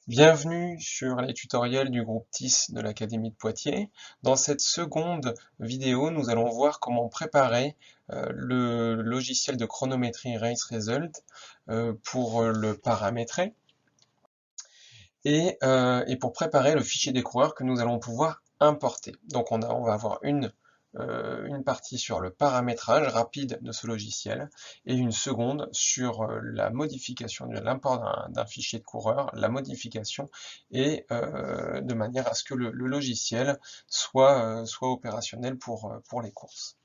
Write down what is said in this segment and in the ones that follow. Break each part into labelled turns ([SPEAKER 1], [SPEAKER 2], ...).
[SPEAKER 1] Bienvenue sur les tutoriels du groupe TIS de l'Académie de Poitiers. Dans cette seconde vidéo, nous allons voir comment préparer le logiciel de chronométrie RaceResult pour le paramétrer et pour préparer le fichier des coureurs que nous allons pouvoir importer. Donc on va avoir une partie sur le paramétrage rapide de ce logiciel et une seconde sur la modification de l'import d'un fichier de coureur, la modification et de manière à ce que le logiciel soit opérationnel pour les courses.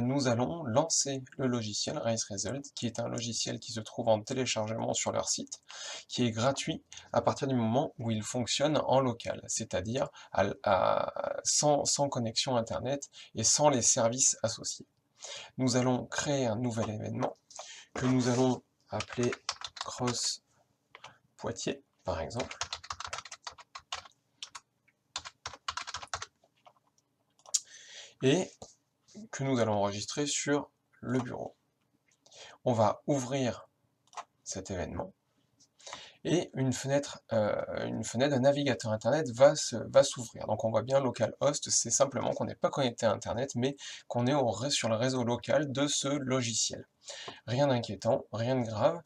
[SPEAKER 1] Nous allons lancer le logiciel RaceResult, qui est un logiciel qui se trouve en téléchargement sur leur site, qui est gratuit à partir du moment où il fonctionne en local, c'est-à-dire sans connexion Internet et sans les services associés. Nous allons créer un nouvel événement que nous allons appeler Cross Poitiers, par exemple. Et que nous allons enregistrer sur le bureau. On va ouvrir cet événement et une fenêtre d'un navigateur internet va s'ouvrir. Donc on voit bien localhost, c'est simplement qu'on n'est pas connecté à internet, mais qu'on est sur le réseau local de ce logiciel. Rien d'inquiétant, rien de grave,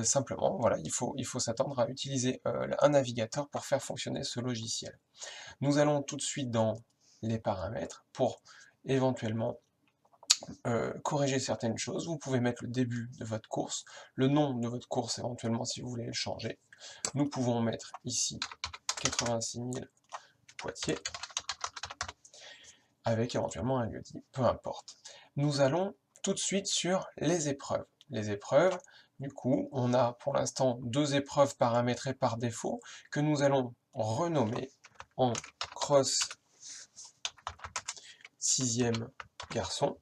[SPEAKER 1] simplement voilà, il faut s'attendre à utiliser un navigateur pour faire fonctionner ce logiciel. Nous allons tout de suite dans les paramètres pour éventuellement corriger certaines choses. Vous pouvez mettre le début de votre course, le nom de votre course éventuellement si vous voulez le changer. Nous pouvons mettre ici 86 000 Poitiers, avec éventuellement un lieu-dit, peu importe. Nous allons tout de suite sur les épreuves. Les épreuves, du coup, on a pour l'instant deux épreuves paramétrées par défaut, que nous allons renommer en cross 6e garçon.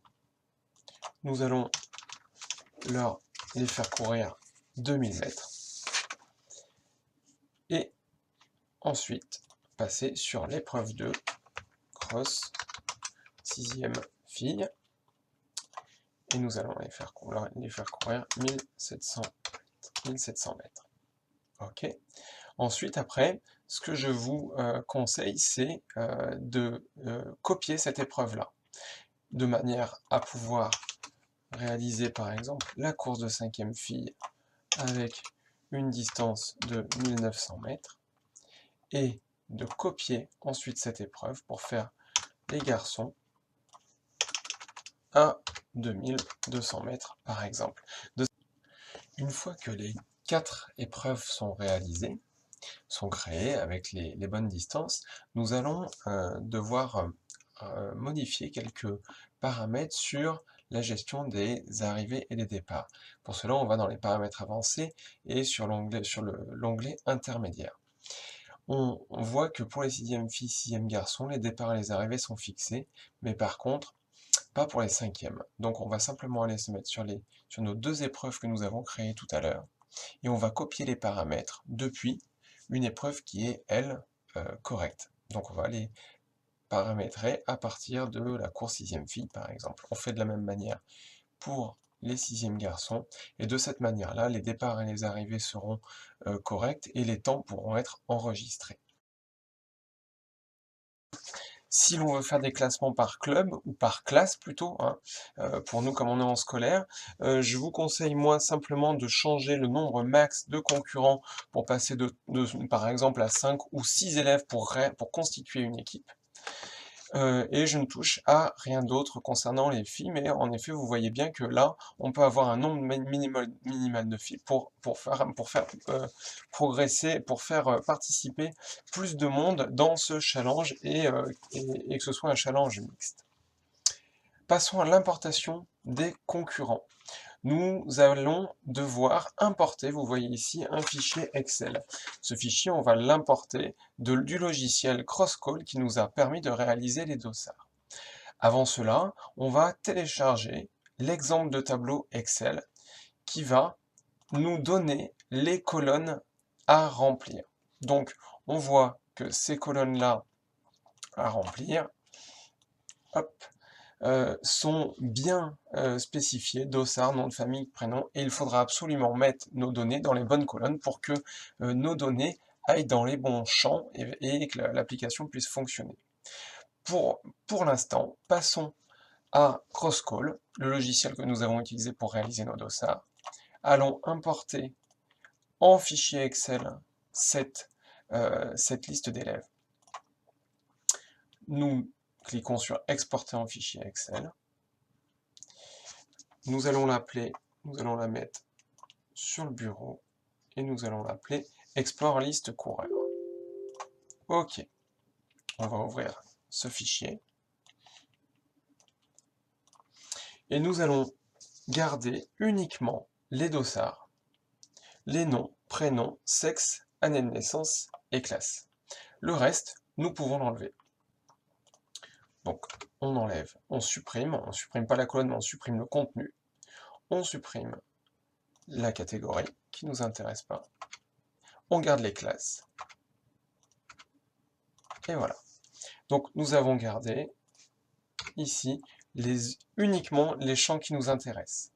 [SPEAKER 1] Nous allons les faire courir 2000 mètres. Et ensuite, passer sur l'épreuve 2, cross 6e fille. Et nous allons les faire courir 1700 mètres. Ok. Ensuite, après, ce que je vous conseille, c'est de copier cette épreuve-là, de manière à pouvoir réaliser par exemple la course de 5e fille avec une distance de 1900 mètres, et de copier ensuite cette épreuve pour faire les garçons à 2200 mètres par exemple. Une fois que les 4 épreuves sont réalisées, sont créées avec les bonnes distances, nous allons devoir modifier quelques paramètres sur la gestion des arrivées et des départs. Pour cela, on va dans les paramètres avancés et sur l'onglet intermédiaire. On voit que pour les 6e filles, 6e garçons, les départs et les arrivées sont fixés, mais par contre, pas pour les 5e. Donc on va simplement aller se mettre sur nos deux épreuves que nous avons créées tout à l'heure, et on va copier les paramètres depuis une épreuve qui est, elle, correcte. Donc on va les paramétrer à partir de la course 6e fille, par exemple. On fait de la même manière pour les 6e garçons, et de cette manière-là, les départs et les arrivées seront corrects, et les temps pourront être enregistrés. Si l'on veut faire des classements par club, ou par classe plutôt, hein, pour nous comme on est en scolaire, je vous conseille moi simplement de changer le nombre max de concurrents pour passer par exemple à 5 ou 6 élèves pour constituer une équipe. Et je ne touche à rien d'autre concernant les filles, mais en effet vous voyez bien que là on peut avoir un nombre minimal de filles pour faire progresser, pour faire participer plus de monde dans ce challenge et que ce soit un challenge mixte. Passons à l'importation des concurrents. Nous allons devoir importer, vous voyez ici, un fichier Excel. Ce fichier, on va l'importer du logiciel Crosscall qui nous a permis de réaliser les dossards. Avant cela, on va télécharger l'exemple de tableau Excel qui va nous donner les colonnes à remplir. Donc, on voit que ces colonnes-là à remplir, hop, sont bien spécifiés, dossard, nom de famille, prénom, et il faudra absolument mettre nos données dans les bonnes colonnes pour que nos données aille dans les bons champs et que l'application puisse fonctionner. Pour l'instant, passons à Crosscall, le logiciel que nous avons utilisé pour réaliser nos dossards. Allons importer en fichier Excel cette liste d'élèves. Nous cliquons sur Exporter en fichier Excel. Nous allons la mettre sur le bureau et nous allons l'appeler Explore liste coureur. OK. On va ouvrir ce fichier. Et nous allons garder uniquement les dossards, les noms, prénoms, sexe, année de naissance et classe. Le reste, nous pouvons l'enlever. Donc, on enlève, on supprime pas la colonne, mais on supprime le contenu. On supprime la catégorie qui ne nous intéresse pas. On garde les classes. Et voilà. Donc, nous avons gardé ici uniquement les champs qui nous intéressent.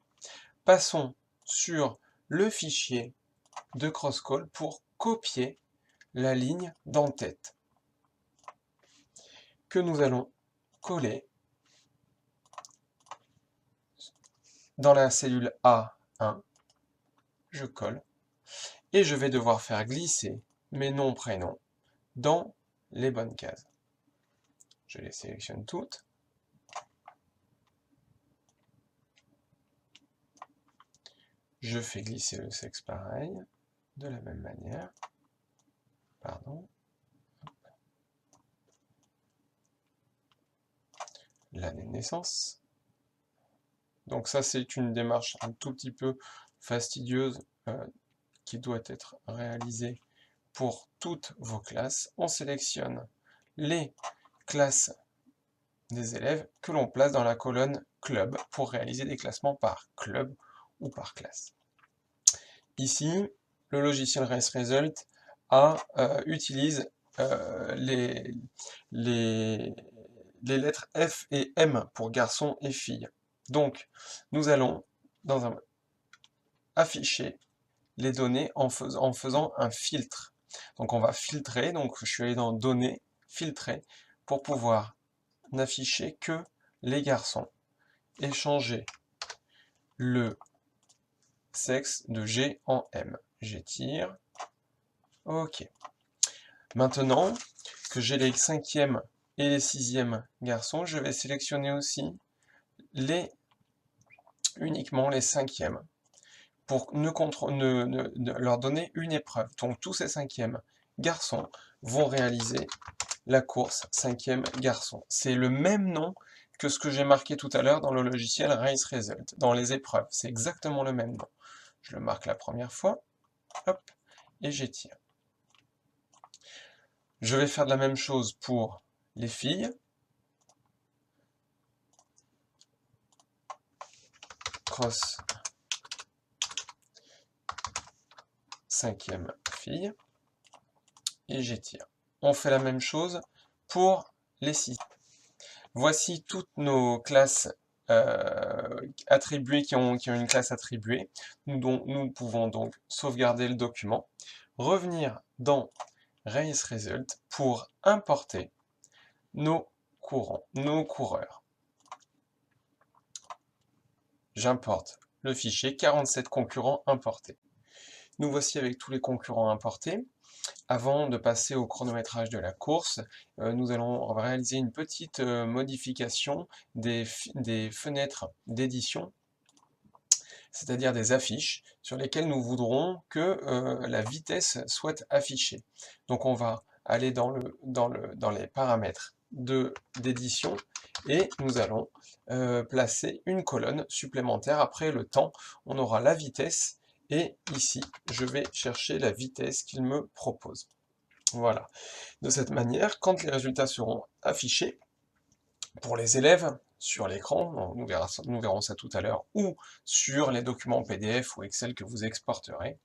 [SPEAKER 1] Passons sur le fichier de Crosscall pour copier la ligne d'en-tête que nous allons coller dans la cellule A1. Je colle et je vais devoir faire glisser mes noms, prénoms dans les bonnes cases. Je les sélectionne toutes. Je fais glisser le sexe pareil, de la même manière. Pardon. L'année de naissance. Donc ça, c'est une démarche un tout petit peu fastidieuse qui doit être réalisée pour toutes vos classes. On sélectionne les classes des élèves que l'on place dans la colonne club pour réaliser des classements par club ou par classe. Ici, le logiciel RaceResult utilise les lettres F et M pour garçons et filles. Donc, nous allons afficher les données en faisant un filtre. Donc, on va filtrer. Donc, je suis allé dans Données, filtrer, pour pouvoir n'afficher que les garçons et changer le sexe de G en M. J'étire. OK. Maintenant que j'ai les 5e et les 6e garçons, je vais sélectionner aussi uniquement les 5e pour leur donner une épreuve. Donc tous ces 5e garçons vont réaliser la course 5e garçon. C'est le même nom que ce que j'ai marqué tout à l'heure dans le logiciel RaceResult, dans les épreuves. C'est exactement le même nom. Je le marque la première fois, hop, et j'étire. Je vais faire de la même chose pour les filles. Cross 5e fille. Et j'étire. On fait la même chose pour les 6. Voici toutes nos classes attribuées qui ont une classe attribuée. Nous pouvons donc sauvegarder le document, revenir dans RaceResult pour importer nos coureurs. J'importe le fichier 47 concurrents importés. Nous voici avec tous les concurrents importés. Avant de passer au chronométrage de la course, nous allons réaliser une petite modification des fenêtres d'édition, c'est-à-dire des affiches sur lesquelles nous voudrons que la vitesse soit affichée. Donc on va aller dans les paramètres d'édition et nous allons placer une colonne supplémentaire. Après le temps, on aura la vitesse et ici, je vais chercher la vitesse qu'il me propose. Voilà. De cette manière, quand les résultats seront affichés pour les élèves sur l'écran, nous verrons ça tout à l'heure, ou sur les documents PDF ou Excel que vous exporterez,